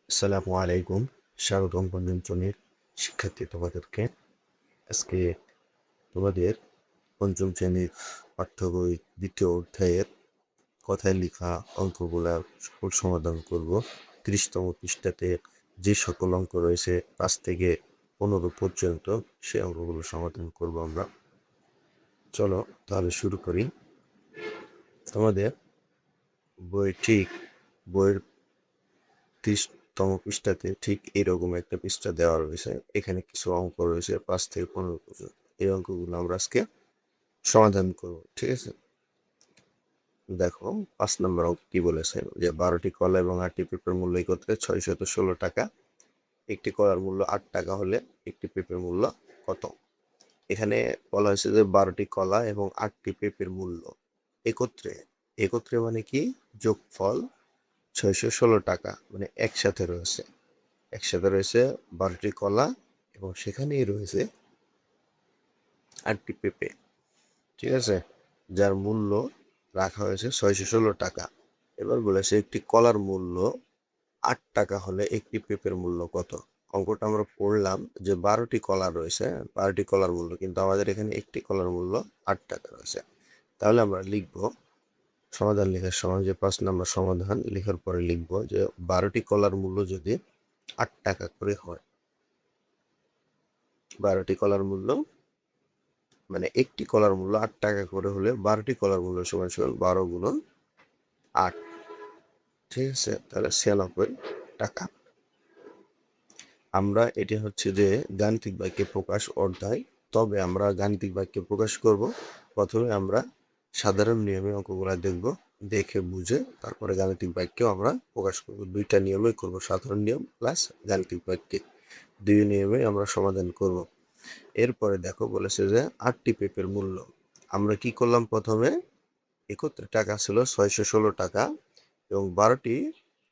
আসসালামু আলাইকুম। স্বাগতম বন্ধনচনের শিক্ষার্থী তোমাদেরকে। আজকে তোমাদের পঞ্চম শ্রেণীর পাঠ্য বই ২য় অধ্যায়ের কথায় লিখা অঙ্কগুলা সমাধান করব। ৩০তম পৃষ্ঠাতে যে সকল অঙ্ক রয়েছে ৫ থেকে ১৫ পর্যন্ত সে অঙ্কগুলো সমাধান করব আমরা। চলো তাহলে শুরু করি। তোমাদের বইয়ের ৩০তম পৃষ্ঠাতে ঠিক এরকম একটা পৃষ্ঠা দেওয়া রয়েছে। এখানে কিছু অঙ্ক রয়েছে ৫ থেকে ১৫ পর্যন্ত। এই অঙ্কগুলো আমরা আজকে সমাধান করব, ঠিক আছে? দেখো ৫ নম্বর অঙ্ক কি বলেছে যে ১২টি কলা এবং ৮টি পেঁপের মূল্য একত্রে ৬১৬ টাকা। একটি কলার মূল্য ৮ টাকা হলে একটি পেঁপের মূল্য কত? এখানে বলা হয়েছে যে ১২টি কলা এবং ৮টি পেঁপের মূল্য একত্রে। একত্রে মানে কি? যোগফল ৬১৬ টাকা, মানে একসাথে রয়েছে। ১২টি কলা এবং সেখানেই রয়েছে ৮টি পেঁপে, ঠিক আছে? যার মূল্য রাখা হয়েছে ৬১৬ টাকা। এবার বলেছে একটি কলার মূল্য ৮ টাকা হলে একটি পেঁপের মূল্য কত? অঙ্কটা আমরা পড়লাম যে ১২টি কলা রয়েছে, ১২টি কলার মূল্য, কিন্তু আমাদের এখানে একটি কলার মূল্য ৮ টাকা রয়েছে। তাহলে আমরা লিখব সমাধান লেখার সময় যে ৫ নম্বর সমাধান লেখার পরে লিখব যে ১২টি কলার মূল্য যদি ৮ টাকা করে হয়, ১২টি কলার মূল্য মানে একটি কলার মূল্য ৮ টাকা করে হলে ১২টি কলার মূল্য সমান সমান ১২ গুণন ৮, ঠিক আছে? তাহলে ৯৬ টাকা। আমরা এটি হচ্ছে যে গাণিতিক বাক্যে প্রকাশ অধ্যায়, তবে আমরা গাণিতিক বাক্যে প্রকাশ করব। প্রথমে আমরা সাধারণ নিয়মে অঙ্কগুলা দেখব, দেখে বুঝে তারপরে গাণিতিক বাক্যেও আমরা প্রকাশ করব। ২টা নিয়মে করব, সাধারণ নিয়ম প্লাস গাণিতিক বাক্যে ২ নিয়মে আমরা সমাধান করব। এরপরে দেখো বলেছে যে ৮টি পেঁপের মূল্য। আমরা কি করলাম? প্রথমে একত্রে টাকা ছিল ৬১৬ টাকা এবং ১২টি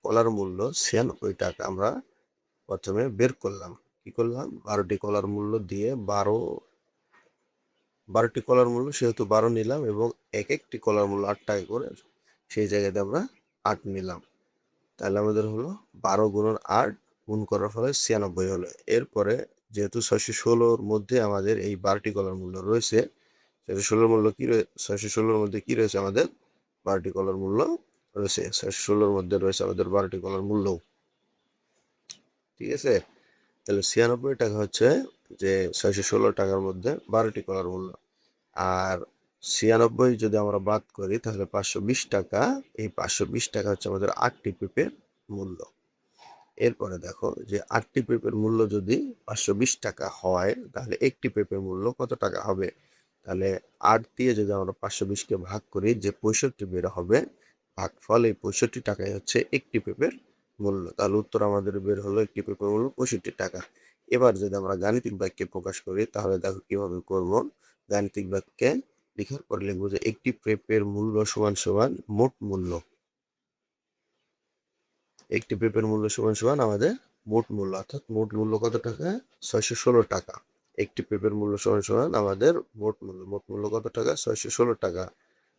কলার মূল্য ৯৬ টাকা আমরা প্রথমে বের করলাম। কি করলাম? ১২টি কলার মূল্য দিয়ে ১২টি কলার মূল্য সেহেতু ১২ নিলাম এবং একটি কলার মূল্য ৮ টাকা করে, সেই জায়গাতে আমরা ৮ নিলাম। তাহলে আমাদের হলো ১২ গুণন ৮ গুণ করার ফলে ৯৬ হলো। এরপরে যেহেতু ৬১৬র মধ্যে আমাদের এই ১২টি কলার মূল্য রয়েছে, ৬১৬র মূল্য কি ৬১৬র মধ্যে কি রয়েছে? আমাদের ১২টি কলার মূল্য রয়েছে। ৬১৬র মধ্যে রয়েছে আমাদের ১২টি কলার মূল্য, ঠিক আছে? তাহলে ৯৬ টাকা হচ্ছে যে ৬১৬ টাকার মধ্যে ১২টি কলার মূল্য। আর ৯৬ যদি আমরা বাদ করি তাহলে ৫২০ টাকা। এই ৫২০ টাকা হচ্ছে আমাদের ৮টি পেঁপের মূল্য। এরপরে দেখো যে ৮টি পেঁপের মূল্য যদি ৫২০ টাকা হয় তাহলে একটি পেঁপের মূল্য কত টাকা হবে? তাহলে ৮ দিয়ে যদি আমরা ৫২০কে ভাগ করি, যে ৬৫ বের হবে, ভাগফল এই ৬৫ টাকাই হচ্ছে একটি পেঁপের মূল্য। তাহলে উত্তর আমাদের বের হলো একটি পেঁপের মূল্য ৬৫ টাকা। এবার যদি আমরা গাণিতিক বাক্যে প্রকাশ করি তাহলে দেখো কিভাবে করব। গাণিতিক বাক্যে লিখার পরে লিখবো যে একটি পেঁপের মূল্য সমান সমান মোট মূল্য। একটি পেঁপের মূল্য সমান সমান আমাদের মোট মূল্য, অর্থাৎ মোট মূল্য কত টাকা? ৬১৬ টাকা। একটি পেঁপের মূল্য সমান সমান আমাদের মোট মূল্য। মোট মূল্য কত টাকা? ৬১৬ টাকা।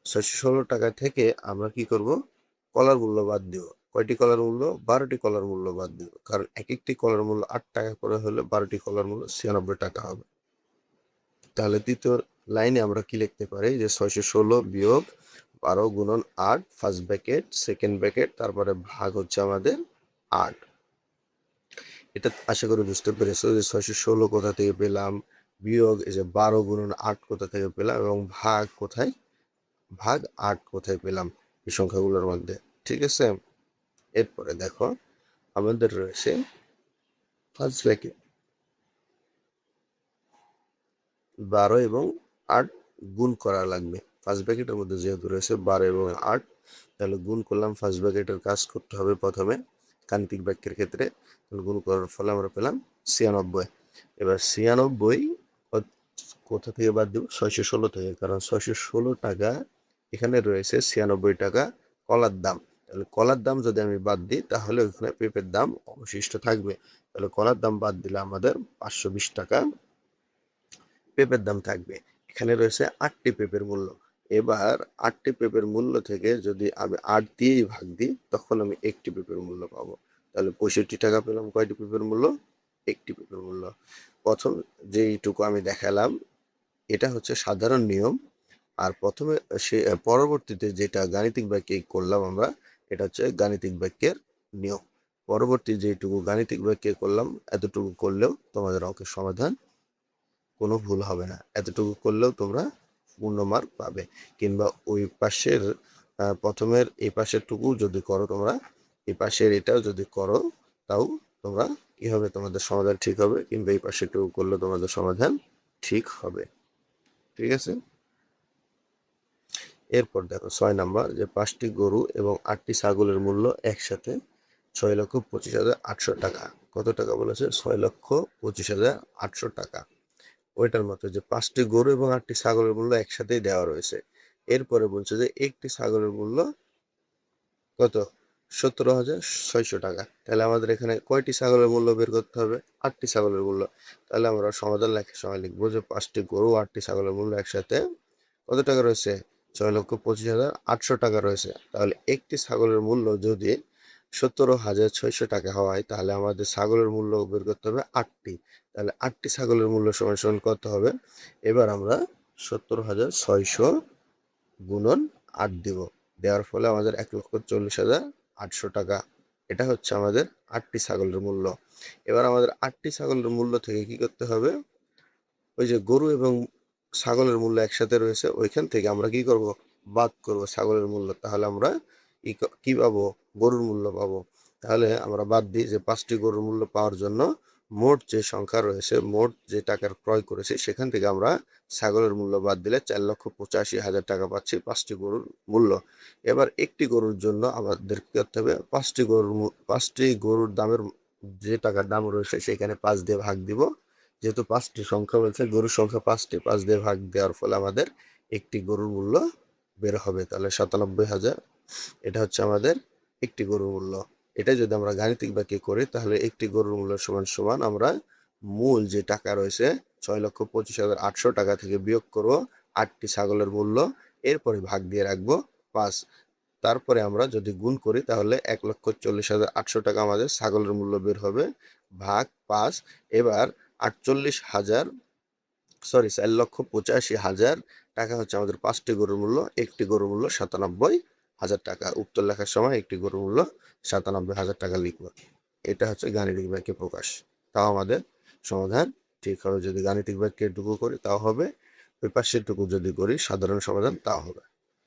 ৬১৬ টাকা থেকে আমরা কি করব? কলার মূল্য বাদ দিব। কয়টি কলার মূল্য? ১২টি কলার মূল্য বাদ দিব, কারণ একটি কলার মূল্য ৮ টাকা করে হলে ১২টি কলার মূল্য ৯৬ টাকা হবে। তাহলে দ্বিতীয় লাইনে আমরা কি লিখতে পারি? যে ৬১৬ বিয়োগ ১২ গুণন ৮, ফার্স্ট ব্র্যাকেট, সেকেন্ড ব্র্যাকেট, তারপরে ভাগ হচ্ছে আমাদের ৮। এটা আশা করি বুঝতে পেরেছো যে ৬১৬ কোথা থেকে পেলাম, বিয়োগ এই যে ১২ গুণন ৮ কোথা থেকে পেলাম, এবং ভাগ কোথায়? ভাগ ৮ কোথায় পেলাম এই সংখ্যাগুলোর মধ্যে, ঠিক আছে? এরপরে দেখো আমাদের রয়েছে ফার্স্ট ব্র্যাকেট ১২ এবং ৮ গুণ করা লাগবে। ফার্স্ট ব্র্যাকেটের মধ্যে যেহেতু রয়েছে ১২ এবং ৮, তাহলে গুণ করলাম। ফার্স্ট ব্র্যাকেটের কাজ করতে হবে প্রথমে গাণিতিক বাক্যের ক্ষেত্রে। গুণ করার ফলে আমরা পেলাম ৯৬। এবার ৯৬ কোথা থেকে বাদ দেব? ৬১৬ থেকে, কারণ ৬১৬ টাকা এখানে রয়েছে, ৯৬ টাকা কলার দাম। তাহলে কলার দাম যদি আমি বাদ দিই তাহলে ওইখানে পেঁপের দাম অবশিষ্ট থাকবে। তাহলে কলার দাম বাদ দিলে আমাদের ৫২০ টাকা পেঁপের দাম থাকবে। এখানে রয়েছে ৮টি পেঁপের মূল্য। এবার 8টি পেঁপের মূল্য থেকে যদি আমি ৮ দিয়েই ভাগ দিই তখন আমি একটি পেঁপের মূল্য পাবো। তাহলে 65 টাকা পেলাম। কয়টি পেঁপের মূল্য? একটি পেঁপের মূল্য। প্রথম যেইটুকু আমি দেখালাম এটা হচ্ছে সাধারণ নিয়ম। আর প্রথমে পরবর্তীতে যেটা গাণিতিক বাক্যে করলাম আমরা, এটা হচ্ছে গাণিতিক বাক্যের নিয়ম। পরবর্তী যেটুকু গাণিতিক বাক্যে করলাম এতটুকু করলেও তোমাদের অঙ্কের সমাধান কোনো ভুল হবে না। এতটুকু করলেও তোমরা পূর্ণ মার্ক পাবে। কিংবা ওই পাশের প্রথমের এই পাশের টুকু যদি করো তোমরা, এই পাশের এটাও যদি করো, তাও তোমরা কি হবে, তোমাদের সমাধান ঠিক হবে। কিংবা এই পাশের টুকু করলে তোমাদের সমাধান ঠিক হবে। ঠিক আছে। এরপর দেখো 6 নাম্বার, যে 5টি গরু এবং 8টি ছাগলের মূল্য একসাথে 6,25,800 টাকা। কত টাকা বলেছে? 6,25,800 টাকা। ওইটার মতো যে 5টি গরু এবং 8টি ছাগলের মূল্য একসাথেই দেওয়া রয়েছে। এরপরে বলছে যে একটি ছাগলের মূল্য কত? 17,600 টাকা। তাহলে আমাদের এখানে কয়টি ছাগলের মূল্য বের করতে হবে? 8টি ছাগলের মূল্য। তাহলে আমরা সমাধান লেখার সময় লিখবো যে 5টি গরু 8টি ছাগলের মূল্য একসাথে কত টাকা রয়েছে? 6,25,800 টাকা রয়েছে। তাহলে একটি ছাগলের মূল্য যদি 17,600 টাকা হয়, তাহলে আমাদের ছাগলের মূল্য বের করতে হবে 8টি। তাহলে 8টি ছাগলের মূল্য সমান সমান কত হবে? এবার আমরা 17,600 গুণন 8 দিব। দেওয়ার ফলে আমাদের 1,40,800 টাকা। এটা হচ্ছে আমাদের 8টি ছাগলের মূল্য। এবার আমাদের 8টি ছাগলের মূল্য থেকে কি করতে হবে? ওই যে গরু এবং ছাগলের মূল্য একসাথে রয়েছে, ওইখান থেকে আমরা কি করব? বাদ করব ছাগলের মূল্য। তাহলে আমরা কি পাবো? গরুর মূল্য পাবো। তাহলে আমরা বাদ দিই যে 5টি গরুর মূল্য পাওয়ার জন্য মোট যে সংখ্যা রয়েছে, মোট যে টাকার ক্রয় করেছি, সেখান থেকে আমরা ছাগলের মূল্য বাদ দিলে 4,85,000 টাকা পাচ্ছি 5টি গরুর মূল্য। এবার একটি গরুর জন্য আমাদের কি করতে হবে? 5টি গরুর দামের যে টাকার দাম রয়েছে সেখানে 5 দিয়ে ভাগ দিব। যেহেতু 5টি সংখ্যা বলছে, গরুর সংখ্যা 5টি, 5 দিয়ে ভাগ দেওয়ার ফলে আমাদের একটি গরুর মূল্য বের হবে। তাহলে 97,000, এটা হচ্ছে আমাদের একটি গরুর মূল্য। এটা যদি আমরা গাণিতিক বাক্যে করি, তাহলে একটি গরুর মূল্য সমান সমান আমরা মূল যে টাকা রয়েছে 6,25,800 টাকা থেকে বিয়োগ করব 8টি ছাগলের মূল্য, এরপরে ভাগ দিয়ে রাখবো 5। তারপরে আমরা যদি গুণ করি তাহলে 1,40,800 টাকা আমাদের ছাগলের মূল্য বের হবে, ভাগ 5। এবার 4,85,000 টাকা হচ্ছে আমাদের 5টি গরুর মূল্য। একটি গরুর মূল্য 97,000 টাকা। উত্তর লেখার সময় একটি গরুর মূল্য 97,000 টাকা লিখব। এটা হচ্ছে গাণিতিক বাক্যে প্রকাশ। তাও আমাদের সমাধান ঠিক হবে। যদি গাণিতিক বাক্যে টুকু করি তাও হবে, ওই পাশের টুকু যদি করি সাধারণ সমাধান তাও হবে।